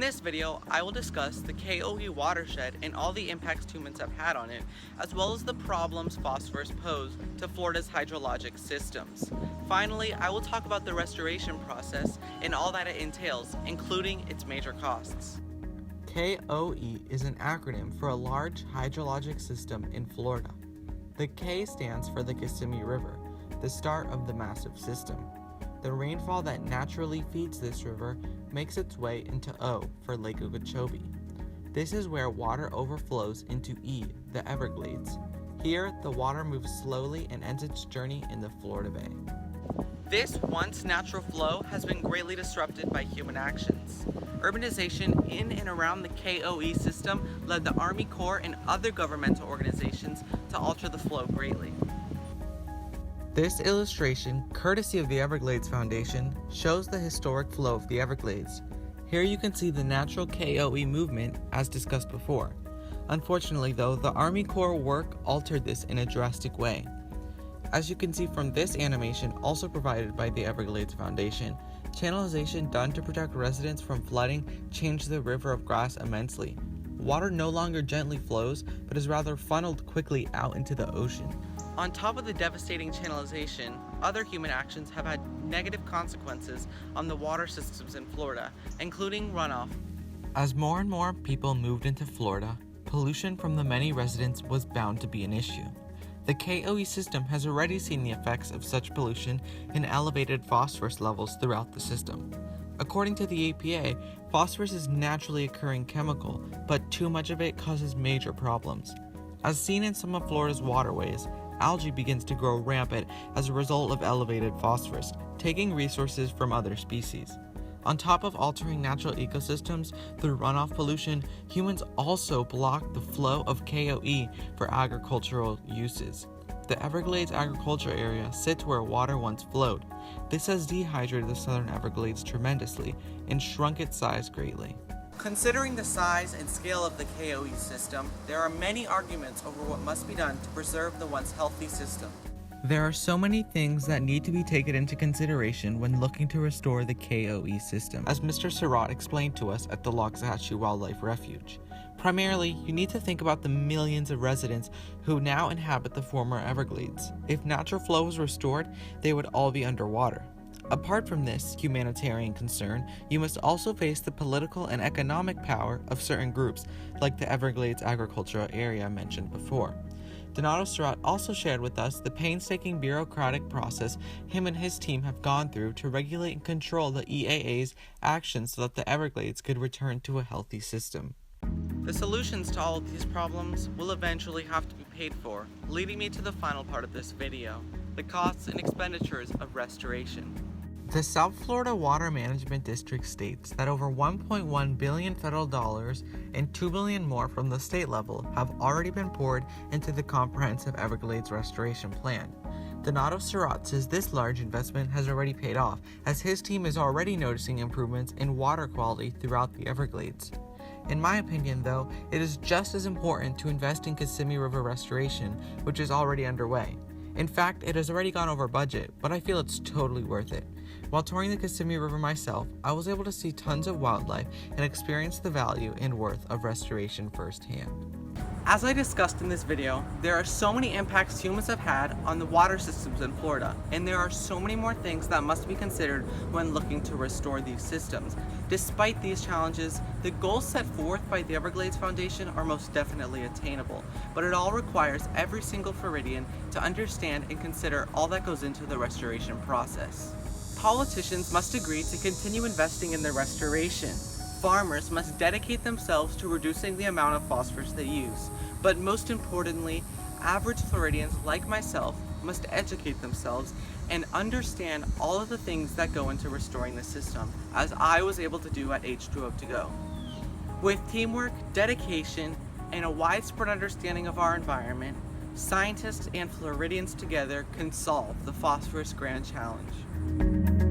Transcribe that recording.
In this video, I will discuss the KOE watershed and all the impacts humans have had on it, as well as the problems phosphorus pose to Florida's hydrologic systems. Finally, I will talk about the restoration process and all that it entails, including its major costs. KOE is an acronym for a large hydrologic system in Florida. The K stands for the Kissimmee River, the start of the massive system. The rainfall that naturally feeds this river makes its way into O for Lake Okeechobee. This is where water overflows into E, the Everglades. Here, the water moves slowly and ends its journey in the Florida Bay. This once natural flow has been greatly disrupted by human actions. Urbanization in and around the KOE system led the Army Corps and other governmental organizations to alter the flow greatly. This illustration, courtesy of the Everglades Foundation, shows the historic flow of the Everglades. Here you can see the natural KOE movement as discussed before. Unfortunately though, the Army Corps work altered this in a drastic way. As you can see from this animation, also provided by the Everglades Foundation, channelization done to protect residents from flooding changed the river of grass immensely. Water no longer gently flows, but is rather funneled quickly out into the ocean. On top of the devastating channelization, other human actions have had negative consequences on the water systems in Florida, including runoff. As more and more people moved into Florida, pollution from the many residents was bound to be an issue. The KOE system has already seen the effects of such pollution in elevated phosphorus levels throughout the system. According to the EPA, phosphorus is a naturally occurring chemical, but too much of it causes major problems. As seen in some of Florida's waterways, algae begins to grow rampant as a result of elevated phosphorus, taking resources from other species. On top of altering natural ecosystems through runoff pollution, humans also block the flow of KOE for agricultural uses. The Everglades agriculture area sits where water once flowed. This has dehydrated the southern Everglades tremendously and shrunk its size greatly. Considering the size and scale of the KOE system, there are many arguments over what must be done to preserve the once healthy system. There are so many things that need to be taken into consideration when looking to restore the KOE system, as Mr. Surratt explained to us at the Loxahatchee Wildlife Refuge. Primarily, you need to think about the millions of residents who now inhabit the former Everglades. If natural flow was restored, they would all be underwater. Apart from this humanitarian concern, you must also face the political and economic power of certain groups, like the Everglades agricultural area mentioned before. Donato Surratt also shared with us the painstaking bureaucratic process him and his team have gone through to regulate and control the EAA's actions so that the Everglades could return to a healthy system. The solutions to all of these problems will eventually have to be paid for, leading me to the final part of this video, the costs and expenditures of restoration. The South Florida Water Management District states that over $1.1 billion federal dollars and $2 billion more from the state level have already been poured into the comprehensive Everglades restoration plan. Donato Surratt says this large investment has already paid off, as his team is already noticing improvements in water quality throughout the Everglades. In my opinion, though, it is just as important to invest in Kissimmee River restoration, which is already underway. In fact, it has already gone over budget, but I feel it's totally worth it. While touring the Kissimmee River myself, I was able to see tons of wildlife and experience the value and worth of restoration firsthand. As I discussed in this video, there are so many impacts humans have had on the water systems in Florida, and there are so many more things that must be considered when looking to restore these systems. Despite these challenges, the goals set forth by the Everglades Foundation are most definitely attainable, but it all requires every single Floridian to understand and consider all that goes into the restoration process. Politicians must agree to continue investing in the restoration. Farmers must dedicate themselves to reducing the amount of phosphorus they use. But most importantly, average Floridians like myself must educate themselves and understand all of the things that go into restoring the system, as I was able to do at age 2 to go. With teamwork, dedication, and a widespread understanding of our environment, scientists and Floridians together can solve the Phosphorus Grand challenge.